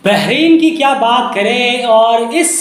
Bahrain की क्या बात करें। और इस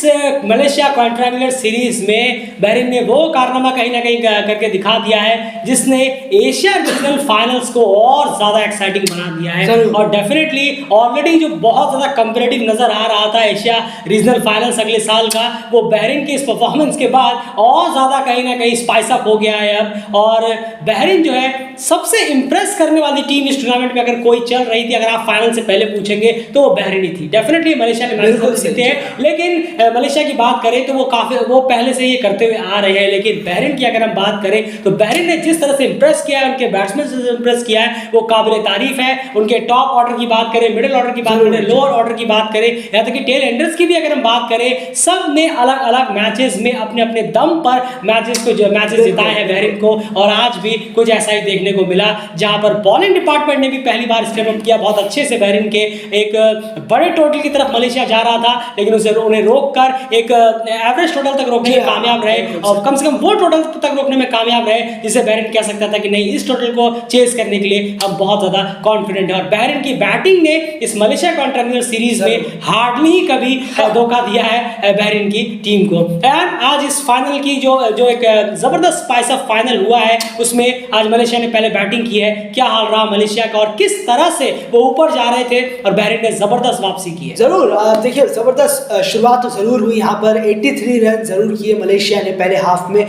मलेशिया क्वाड्रेंगुलर सीरीज में बहरीन ने वो कारनामा कहीं ना कहीं करके दिखा दिया है जिसने एशिया रीजनल फाइनल्स को और ज़्यादा एक्साइटिंग बना दिया है। और डेफिनेटली ऑलरेडी जो बहुत ज़्यादा कंपेरेटिव नज़र आ रहा था एशिया रीजनल फाइनल्स अगले साल का, वो बहरीन के इस परफॉर्मेंस के बाद और ज़्यादा कहीं ना कहीं स्पाइस अप हो गया है अब। और बहरीन जो है सबसे इंप्रेस करने वाली टीम इस टूर्नामेंट में अगर कोई चल रही थी, अगर आप फाइनल से पहले पूछेंगे तो वो बहरीन ही थी। डेफिनेटली मलेशिया के मैच जीते हैं, लेकिन मलेशिया की बात करें तो वो पहले से ये करते हुए आ रहे हैं। लेकिन बहरीन की अगर हम बात करें तो बहरीन ने जिस तरह से इंप्रेस किया है, उनके बैट्समैन से इंप्रेस किया है, वो काबिल तारीफ है। उनके टॉप ऑर्डर की बात करें, मिडिल ऑर्डर की बात करें, लोअर ऑर्डर की बात करें, यहाँ तक कि टेल एंडर्स की भी अगर हम बात करें, सब ने अलग अलग मैचेस में अपने अपने दम पर मैचेस जिताए हैं बहरीन को। और आज भी कुछ ऐसा ही देखने को मिला जहां पर बॉलिंग डिपार्टमेंट ने भी पहली बार स्टेप अप किया बहुत अच्छे से। बहरीन के एक बड़े टोटल की तरफ मलेशिया जा रहा था, लेकिन उन्हें रोककर एक एवरेज टोटल तक रोकने में कामयाब रहे, और कम से कम वो टोटल तक रोकने में कामयाब रहे जिसे बहरीन कह सकता था कि नहीं, इस टोटल को चेस करने के लिए अब बहुत ज्यादा कॉन्फिडेंट है। और बहरीन की बैटिंग ने इस मलेशिया क्वाड्रेंगुलर सीरीज में हार्डली ही कभी धोखा दिया है बहरीन की टीम को। एंड आज इस फाइनल की जो एक जबरदस्त स्पाइस ऑफ फाइनल हुआ है, उसमें आज मलेशिया ने पहले बैटिंग की है। क्या हाल रहा मलेशिया का और किस तरह से वो ऊपर जा रहे थे और बहरीन ने जबरदस्त वापसी की है। जरूर देखिए, जबरदस्त शुरुआत तो जरूर हुई यहाँ पर। 83 रन जरूर किए मलेशिया ने पहले हाफ में।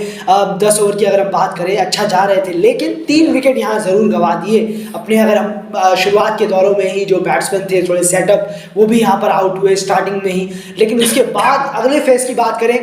10 ओवर की अगर हम बात करें अच्छा जा रहे थे, लेकिन 3 विकेट यहाँ जरूर गंवा दिए अपने। अगर हम शुरुआत के दौरों में ही जो बैट्समैन थे थोड़े सेटअप, वो भी यहाँ पर आउट हुए स्टार्टिंग में ही। लेकिन उसके बाद अगले फेज की बात करें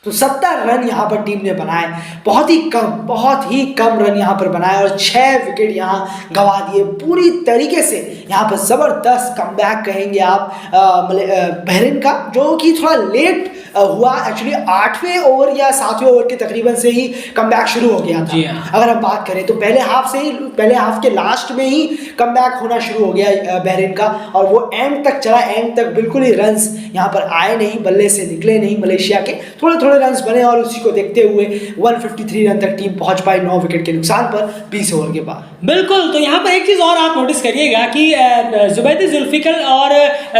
तो 70 रन यहाँ पर टीम ने बनाए, बहुत ही कम रन यहाँ पर बनाए और 6 विकेट यहाँ गंवा दिए। पूरी तरीके से यहाँ पर ज़बरदस्त कमबैक कहेंगे आप बहरीन का, जो कि थोड़ा लेट हुआ एक्चुअली। 8वें ओवर या 7वें ओवर के तकरीबन से ही कमबैक शुरू हो गया था। अगर हम बात करें तो पहले हाफ के लास्ट में ही कमबैक होना शुरू हो गया बहरीन का, और वो एंड तक चला। एंड तक बिल्कुल ही रन्स यहाँ पर आए नहीं, बल्ले से निकले नहीं मलेशिया के, थोड़े रन्स बने। और उसी को देखते हुए 153 रन तक टीम पहुंच पाई 9 विकेट के नुकसान पर 20 ओवर के बाद। बिल्कुल। तो यहाँ पर एक चीज और आप नोटिस करिएगा कि जुबैदी जुल्फिकल और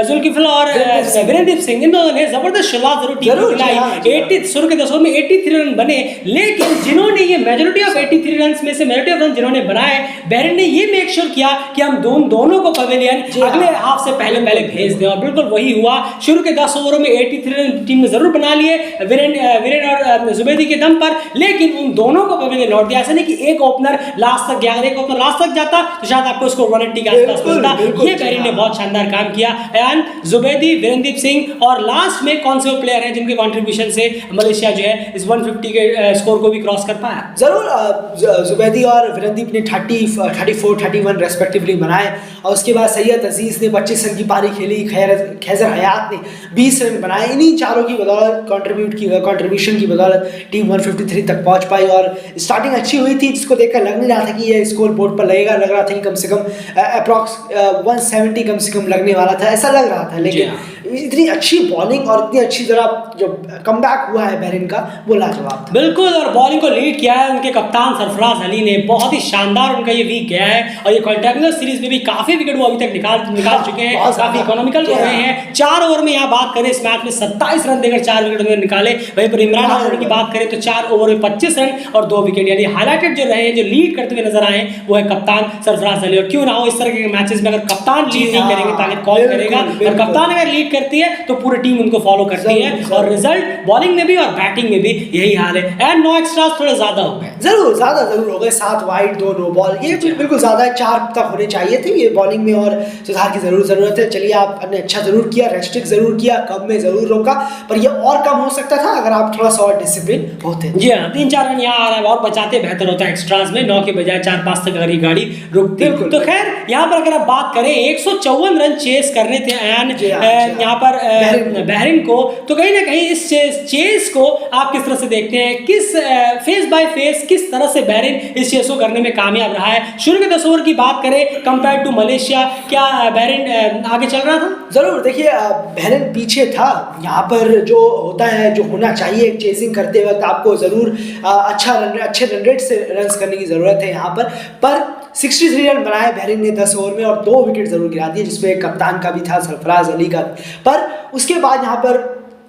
जुल्किफल और वीरेंद्र सिंह, इन दोनों ने जबरदस्त शुरुआत जरूर दिलाई। 80 शुरू के 10 ओवर में 83 रन बने, लेकिन जिन्होंने ये मेजॉरिटी ऑफ 83 रन में से मेजॉरिटी ऑफ रन जिन्होंने बनाए, बहरीन ने ये मेक श्योर किया कि हम दोनों को पवेलियन अगले हाफ से पहले भेज दें। और बिल्कुल वही हुआ। शुरू के 10 ओवरों में 83 रन टीम ने जरूर बना लिए वीरेन और जुबैदी के दम पर, लेकिन उन दोनों को पवेलियन लौट दिया। ऐसा नहीं कि एक ओपनर लास्ट तक गया, अगर एक ओपनर लास्ट तक जाता तो शायद आपको उसको 180 के आसपास मिलता। ये बहरीन ने बहुत शानदार काम किया। एंड जुबैदी, वीरेंद्र सिंह और लास्ट में कौन से प्लेयर हैं जिनके कंट्रीब्यूशन से मलेशिया जो है इस 150 के स्कोर को भी क्रॉस कर पाया। जरूर जुबैदी और वीरेंद्र ने 34, 31 रेस्पेक्टिवली बनाए। और उसके बाद सैयद अजीज ने 25 रन की पारी खेली, खैजर हयात ने 20 रन बनाए। इन्हीं चारों की बदौलत कंट्रीब्यूशन की बदौलत टीम 153 तक पहुंच पाई। और स्टार्टिंग अच्छी हुई थी, जिसको देखकर लग नहीं रहा था कि ये स्कोर बोर्ड पर लगेगा। लग रहा था कि कम से कम अप्रॉक्स 170 कम से कम लगने वाला था, ऐसा लग रहा था। लेकिन इतनी अच्छी बॉलिंग और इतनी अच्छी तरह जो कमबैक हुआ है बहरीन का, वो लाजवाब था। बिल्कुल। और बॉलिंग को लीड किया है उनके कप्तान सरफराज अली ने, बहुत ही शानदार उनका ये वीक गया है। और ये क्वाड्रेंगुलर सीरीज में भी काफी विकेट वो अभी तक निकाल चुके हैं, काफी इकोनॉमिकल हो रहे हैं। 4 ओवर में यहाँ बात करें इस मैच में 27 रन देकर 4 विकेट उन्होंने निकाले। वहीं पर इमरान खान की बात करें तो 4 ओवर में 25 रन और 2 विकेट। यानी हाईलाइटेड जो रहे, जो लीड करते हुए नजर आए, वो है कप्तान सरफराज अली। और क्यों ना हो, इस तरह के मैचेस में अगर कप्तान लीड नहीं करेंगे ताकि कॉल करेगा, और कप्तान अगर लीड करती है तो पूरी टीम उनको फॉलो करती है। और रिजल्ट बॉलिंग में भी और बैटिंग में भी यही हाल है। एंड 9 एक्स्ट्रास थोड़े ज्यादा हो गए, जरूर हो गए। 7 वाइड 2 नो बॉल, ये बिल्कुल ज्यादा है। 4 तक होने चाहिए थे। ये बॉलिंग में और सुधार की जरूरत है। चलिए, आपने अच्छा जरूर किया, रेस्ट्रिक्ट जरूर किया, कम में जरूर रोका, पर ये और कम हो सकता था अगर आप थोड़ा सा और डिसिप्लिन होते। जी हाँ, 3-4 रन यहाँ आ रहा है और बचाते बेहतर होता है एक्स्ट्रास में, 9 के बजाय 4-5 तक अगर ये गाड़ी रुकती। तो खैर यहाँ पर अगर आप बात करें 154 रन चेस करने थे यहाँ पर बहरीन को, तो कहीं ना कहीं इस चेस को आप किस तरह से देखते हैं, किस फेस बाय फेस किस तरह से बहरीन इस चेस को करने में कामयाब रहा है। शुरू के 10 ओवर की बात करें कंपेयर टू मलेशिया, क्या बहरीन आगे चल रहा था? जरूर। देखिए, बहरीन पीछे था। यहाँ पर जो होता है, जो होना चाहिए चेसिंग करते वक्त, आपको जरूर अच्छे रन रेट से रन्स करने की जरूरत है यहाँ पर 63 रन बनाए बहरीन ने 10 ओवर में और 2 विकेट जरूर गिरा दिए, जिसमें कप्तान का भी था, सरफराज अली का। पर उसके बाद यहाँ पर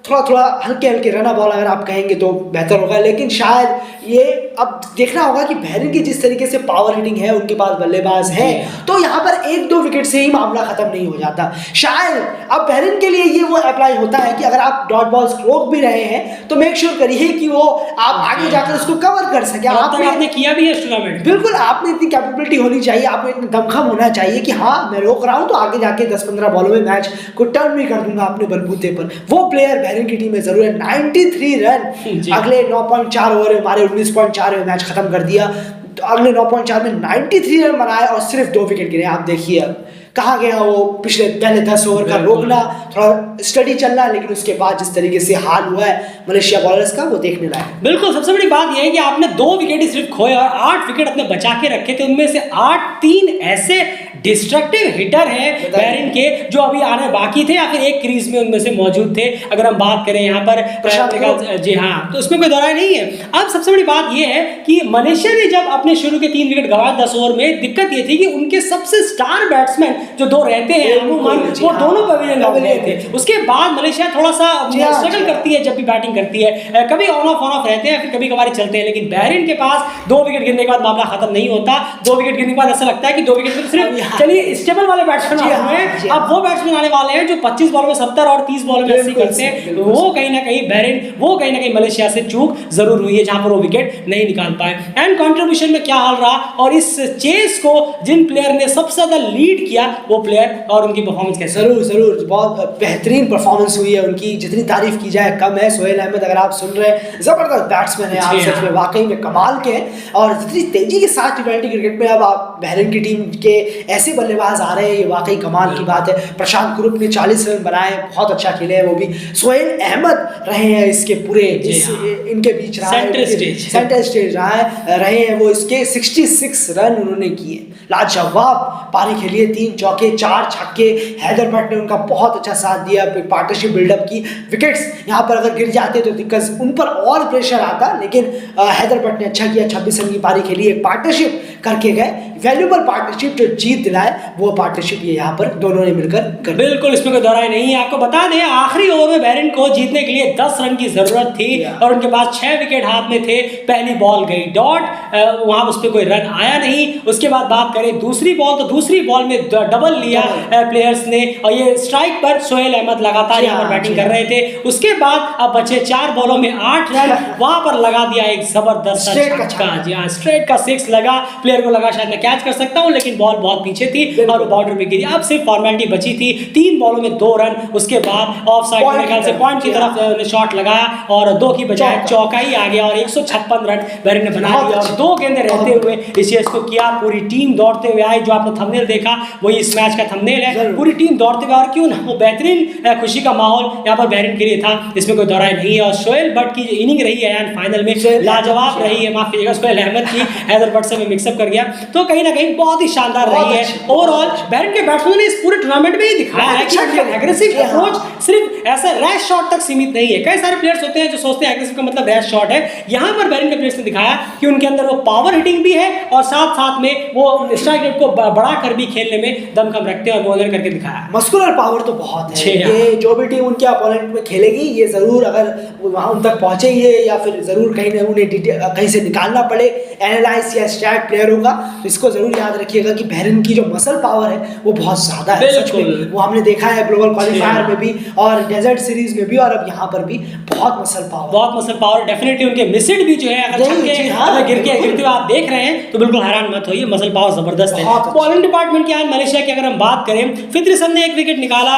थोड़ा हल्के हल्के रन बॉल अगर आप कहेंगे तो बेहतर होगा, लेकिन शायद ये अब देखना होगा कि बहरीन की जिस तरीके से पावर हिटिंग है, उनके पास बल्लेबाज है, तो यहाँ पर 1-2 विकेट से ही मामला खत्म नहीं हो जाता। शायद अब बहरीन के लिए ये वो अप्लाई होता है कि अगर आप डॉट बॉल्स रोक भी रहे हैं तो मेक श्योर करिए कि वो आप आगे जाकर उसको कवर कर सके। आपने किया भी है टूर्नामेंट, बिल्कुल, आपने इतनी कैपेबिलिटी होनी चाहिए, आप इतने दमखम होना चाहिए कि हाँ मैं रोक रहा हूँ तो आगे जाके 10-15 बॉलों में मैच को टर्न भी कर दूंगा अपने बलबूते पर। वो प्लेयर बहरीन की टीम में जरूर है। 93 रन अगले 9.4 ओवर में मारे, 19.4 में मैच खत्म कर दिया। तो अगले 9.4 में 93 रन बनाए और सिर्फ 2 विकेट गिरे। आप देखिए अब कहाँ गया वो पिछले पहले 10 ओवर का रोकना, थोड़ा स्टडी चल रहा है, लेकिन उसके बाद जिस तरीके से हाल हुआ है मलेशिया बॉलर्स का, वो देखने लायक। बिल्कुल, सबसे बड़ी बात यह है कि आपने 2 विकेट ही सिर्फ खोए और 8 विकेट अपने बचा के रखे थे। उनमें से 3 ऐसे डिस्ट्रक्टिव हिटर हैं बहरीन के जो अभी आने बाकी थे या फिर एक क्रीज में उनमें से मौजूद थे। अगर हम बात करें यहाँ पर जी हाँ, तो उसमें कोई दौरान नहीं है। अब सबसे बड़ी बात यह है कि मलेशिया ने जब अपने शुरू के 3 विकेट गंवाए 10 ओवर में, दिक्कत ये थी कि उनके सबसे स्टार बैट्समैन जो 2 रहते हैं अमूमन, वो दोनों पवेलियन लग गए थे। उसके बाद मलेशिया थोड़ा सा स्ट्रगल करती है जब भी बैटिंग करती है, कभी ऑन ऑफ रहते हैं, फिर कभी कभार चलते हैं, लेकिन बहरीन के पास 2 विकेट गिरने के बाद मामला खत्म नहीं होता। 2 विकेट गिरने के बाद ऐसा लगता है कि 2 विकेट सिर्फ चलिए स्टेबल वाले बैट्समैन आ रहे हैं। अब वो बैट्समैन आने वाले हैं जो 25 बॉल में 70 और 30 बॉल में 80 करते हैं। वो कहीं ना कहीं बहरीन, वो कहीं ना कहीं मलेशिया से चूक जरूर हुई है जहां पर वो विकेट नहीं निकाल पाए। एंड कंट्रीब्यूशन में क्या हाल रहा, और इस चेस को जिन प्लेयर ने सबसे ज्यादा लीड किया वो प्लेयर और उनकी परफॉर्मेंस कैसे? जरूर बहुत बेहतरीन परफॉर्मेंस हुई है उनकी, जितनी तारीफ की जाए कम है। सोहेल अहमद अगर आप सुन रहे हैं, जबरदस्त बैट्समैन है, आप सच में वाकई में कमाल के हैं। और जितनी तेजी के साथ टी20 क्रिकेट में अब आप बहरीन की टीम के ऐसे बल्लेबाज आ रहे हैं, ये वाकई कमाल की बात है। प्रशांत कुरुप ने 40 रन बनाए, बहुत अच्छा खेले हैं वो भी। सोहेल अहमद रहे हैं इसके पूरे इनके बीच रहा है, सेंटर स्टेज रहे हैं वो, इसके 66 रन उन्होंने किए, लाजवाब पारी खेली है, 3 चौके 4 छक्के। हैदर भट्ट ने उनका बहुत अच्छा साथ दिया, पार्टनरशिप बिल्डअप की। विकेट्स यहाँ पर अगर गिर जाते तो दिक्कत, उन पर और प्रेशर आता, लेकिन हैदर भट्ट ने अच्छा किया, 26 रन की पारी खेली, एक पार्टनरशिप करके गए, वैल्यूबल पार्टनरशिप जो जीत दिलाए, वो पार्टनरशिप ये यहाँ पर दोनों ने मिलकर कर। बिल्कुल, इसमें कोई दौराई नहीं है। आपको बता दें आखिरी ओवर में बहरीन को जीतने के लिए 10 रन की जरूरत थी और उनके पास 6 विकेट हाथ में थे। पहली बॉल गई डॉट, वहां उस पर कोई रन आया नहीं। उसके बाद बात करें दूसरी बॉल, तो दूसरी बॉल में डबल लिया प्लेयर्स ने, और ये स्ट्राइक पर सोहेल अहमद लगातार यहाँ पर बैटिंग कर रहे थे। उसके बाद अब बचे 4 बॉलों में 8 रन, वहां पर लगा दिया एक जबरदस्त छक्का। जी हाँ, स्ट्रेट का 6 लगा, प्लेयर को लगा शायद मैं कैच कर सकता हूं, लेकिन बॉल बहुत पीछे थी और वो बाउंड्री पे गिरी। अब सिर्फ फॉर्मेलिटी बची थी, 3 बॉलों में 2 रन। उसके बाद ऑफ साइड मेरे ख्याल से पॉइंट की तरफ शॉट लगाया और 2 की बजाय चौका ही आ गया और 156 रन बहरीन ने बना दिया। और 2 गेंदें रहते हुए इस चेस को किया, पूरी टीम दौड़ते हुए आई। जो आपने थंबनेल देखा वही इस मैच का थंबनेल है, पूरी टीम दौड़ते हुए, और क्यों ना, वो बेहतरीन खुशी का माहौल यहाँ पर बहरीन के लिए था, इसमें कोई दौराई नहीं है। और सोहेल भट्ट की जो इनिंग रही है एंड फाइनल में लाजवाब रही है, माफ कीजिएगा सोहेल अहमद की, हैदर भट्ट से मैं मिक्सअप कर गया, तो कहीं ना कहीं बहुत ही शानदार रही है। ओवरऑल बहरीन के बैट्समैनों ने इस पूरे टूर्नामेंट में ही दिखाया है कि एग्रेसिव अप्रोच सिर्फ ऐसा रैश शॉट तक सीमित नहीं है। कई सारे प्लेयर्स होते हैं जो सोचते हैं एग्रेसिव का मतलब रैश शॉट है, यहाँ पर बहरीन के प्लेयर्स ने दिखाया कि उनके अंदर वो पावर हिटिंग भी है और साथ साथ में वो स्ट्राइक रेट को बढ़ा कर भी खेलने में दमखम रखते हैं, और वो करके दिखाया। मस्कुलर पावर तो बहुत है, ये जो भी टीम उनके अपोनेंट में खेलेगी, ये जरूर अगर वहां उन तक पहुंचे ये, या फिर जरूर कहीं ना उन्हें कहीं से निकालना पड़े एनालाइज या स्टैट प्लेयरों का, तो इसको जरूर याद रखिएगा कि बहरीन की जो मसल पावर है वो बहुत ज्यादा है। सच में वो हमने देखा है ग्लोबल क्वालिफायर में भी और डेजर्ट सीरीज में भी, और अब यहाँ पर भी बहुत मसल पावर डेफिनेटली। उनके मिसड भी जो है अगर गिरते हुए आप देख रहे हैं तो बिल्कुल हैरान मत होइए, मसल पावर जबरदस्त है। बॉलिंग डिपार्टमेंट की आज मलेशिया की अगर हम बात करें, फित्री सन ने 1 विकेट निकाला,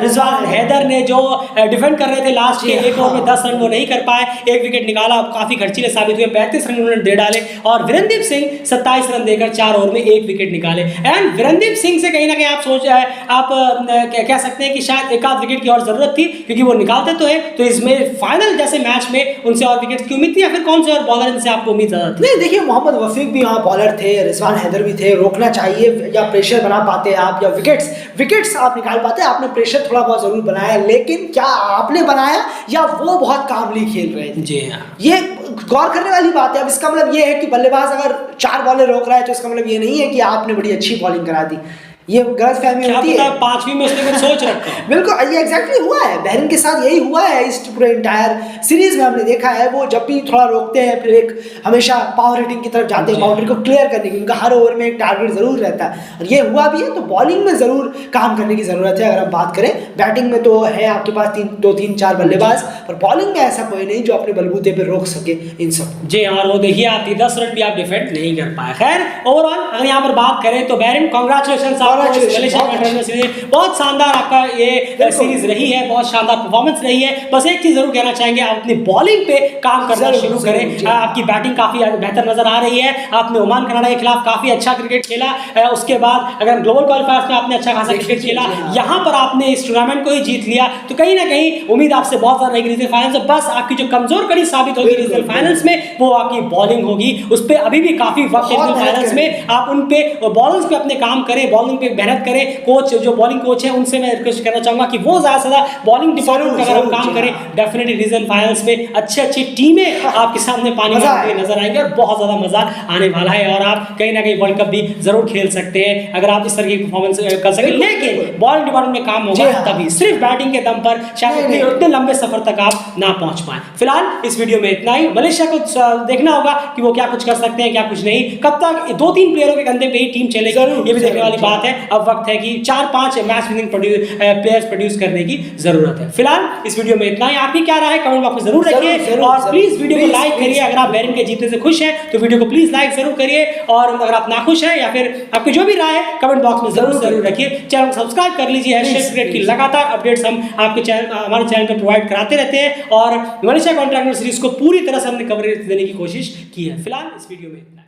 रिजवान हैदर ने जो डिफेंड कर रहे थे लास्ट के 1 ओवर में 10 रन वो नहीं कर पाए, 1 विकेट निकाला, काफी खर्चीले साबित हुए, 35 रन उन्होंने दे डाले। और वीरेंद्रदीप सिंह 27 रन देकर 4 ओवर में 1 विकेट निकाले। एंड वीरेंद्रदीप सिंह से कहीं ना कहीं आप कह सकते हैं कि शायद एक आध विकेट की और जरूरत थी, क्योंकि वो निकालते तो है, तो इसमें फाइनल जैसे मैच में उनसे और विकेट की उम्मीद थी, या फिर कौन से और बॉलर इनसे आपको उम्मीद ज्यादा थी? नहीं, देखिए मोहम्मद वफीक भी यहाँ बॉलर थे, रिजवान हैदर भी थे, रोकना चाहिए, या प्रेशर बना पाते आप, या विकेट्स आप निकाल पाते। आपने प्रेशर थोड़ा बहुत जरूर बनाया, लेकिन क्या आपने बनाया या वो बहुत कामली खेल रहे थे? जी हाँ, ये गौर करने वाली बात है। अब इसका मतलब ये है कि बल्लेबाज अगर 4 बॉलें रोक रहा है तो इसका मतलब ये नहीं है कि आपने बड़ी अच्छी बॉलिंग करा दी, ये गलतफहमी होती है। 5वीं में उसने कुछ सोच रखा है। बिल्कुल, ये एग्जैक्टली हुआ है, बहरीन के साथ यही हुआ है। इस पूरे इंटायर सीरीज में हमने देखा है, वो जब भी थोड़ा रोकते हैं फिर एक हमेशा पावर हिटिंग की तरफ जाते हैं, बाउंड्री को क्लियर करने की। उनका हर ओवर में एक टारगेट जरूर रहता है और ये हुआ भी है। तो बॉलिंग में जरूर काम करने की जरूरत है। अगर हम बात करें बैटिंग में तो है आपके पास 2-3-4 बल्लेबाज, पर बॉलिंग में ऐसा कोई नहीं जो अपने बलबूते पर रोक सके इन सब। जी और वो देखिए आपकी 10 रन भी आप डिफेंड नहीं कर पाए। खैर ओवरऑल अगर यहाँ पर बात करें तो बैरिन कांग्रेचुलेशन आपको, बहुत शानदार आपका ये सीरीज रही है, बहुत शानदार परफॉर्मेंस रही है। बस एक चीज जरूर कहना चाहेंगे, आप अपनी बॉलिंग पे काम करना शुरू करें। आपकी बैटिंग काफी बेहतर नजर आ रही है। आपने ओमान कनाडा के खिलाफ काफी अच्छा क्रिकेट खेला, उसके बाद अगर हम ग्लोबल क्वालिफायर्स में आपने अच्छा खासा क्रिकेट खेला, यहाँ पर आपने इस टूर्नामेंट को ही जीत लिया, तो कहीं ना कहीं उम्मीद आपसे बहुत ज्यादा रहेगी रीजनल फाइनल्स। बस आपकी जो कमजोर कड़ी साबित होगी रीजनल फाइनल्स में वो आपकी बॉलिंग होगी। उस पर अभी भी काफी वक्त है रीजनल फाइनल्स में, आप उन पे बॉलर्स पे अपने काम करें, बॉलिंग पे मेहनत करें। कोच जो बॉलिंग कोच है उनसे मैं रिक्वेस्ट करना चाहूंगा कि वो ज्यादा से ज्यादा बॉलिंग डिपार्टमेंट का अगर हम काम करें, डेफिनेटली रीजनल फाइनल्स में अच्छी टीमें आपके सामने पानी में नजर आएंगे और बहुत ज्यादा मजा आने वाला है। और आप कहीं ना कहीं वर्ल्ड कप भी जरूर खेल सकते हैं अगर आप इस तरह की परफॉर्मेंस कर सकें। लेकिन बॉलिंग डिपार्टमेंट में काम होगा तभी, सिर्फ बैटिंग के दम पर शायद उतने लंबे सफर तक आप ना पहुंच पाए। फिलहाल इस वीडियो में इतना ही। मलेशिया को देखना होगा कि वो क्या कुछ कर सकते हैं क्या कुछ नहीं, कब तक 2-3 प्लेयरों के कंधे पे ही टीम चलेगी ये भी देखने वाली बात है। अब वक्त है कि 4-5 मैच विनिंग प्लेयर्स प्रोड्यूस करने की जरूरत है। फिलहाल इस वीडियो में इतना ही। आपकी क्या राय है कमेंट बॉक्स में जरूर रखिए और प्लीज वीडियो को लाइक करिए। अगर आप बैरिन के जीतने से खुश हैं तो वीडियो को प्लीज लाइक जरूर करिए, और अगर आप नाखुश हैं या फिर आपकी जो भी राय है कमेंट बॉक्स में जरूर रखिए। चैनल को सब्सक्राइब कर लीजिए। क्रिकेट की लगातार अपडेट्स हम आपके चैनल हमारे चैनल पर प्रोवाइड कराते रहते हैं और मलेशिया कॉन्ट्रैक्ट सीरीज को पूरी तरह से हमने कवरेज देने की कोशिश की है। फिलहाल इस वीडियो में इतना।